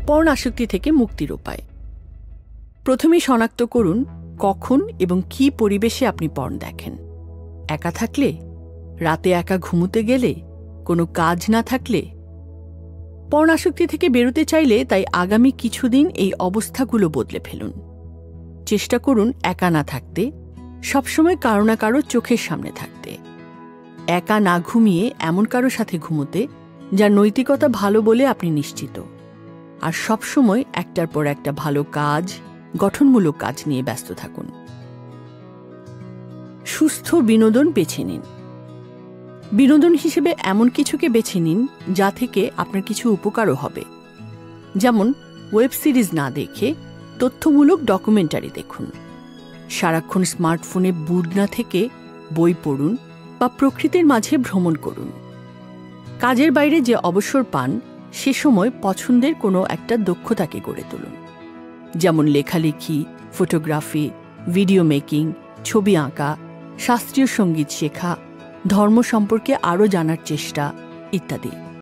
Porn আসক্তি থেকে মুক্তির উপায়। প্রথমেই শনাক্ত করুন কখন এবং কী পরিবেশে আপনি পর্ন দেখেন। একা থাকলে, রাতে একা ঘুমোতে গেলে, কোনো কাজ না থাকলে। পর্ন আসক্তি থেকে বেরোতে চাইলে তাই আগামী কিছুদিন এই অবস্থাগুলো বদলে ফেলুন। চেষ্টা করুন একা না থাকতে, সবসময় কারো না কারো চোখের সামনে থাকতে। একা না ঘুমিয়ে এমন কারো সাথে ঘুমোতে যার নৈতিকতা ভালো বলে আপনি নিশ্চিত। আর সবসময় একটার পর একটা ভালো কাজ, গঠনমূলক কাজ নিয়ে ব্যস্ত থাকুন। সুস্থ বিনোদন বেছে নিন। বিনোদন হিসেবে এমন কিছুকে বেছে নিন যা থেকে আপনার কিছু উপকারও হবে। যেমন ওয়েব সিরিজ না দেখে তথ্যমূলক ডকুমেন্টারি দেখুন। সারাক্ষণ স্মার্টফোনে বুঁদ না থেকে বই পড়ুন বা প্রকৃতির মাঝে ভ্রমণ করুন। কাজের বাইরে যে অবসর পান সে সময় পছন্দের কোনো একটা দক্ষতাকে গড়ে তুলুন। যেমন লেখালেখি, ফটোগ্রাফি, ভিডিও মেকিং, ছবি আঁকা, শাস্ত্রীয় সঙ্গীত শেখা, ধর্ম সম্পর্কে আরও জানার চেষ্টা ইত্যাদি।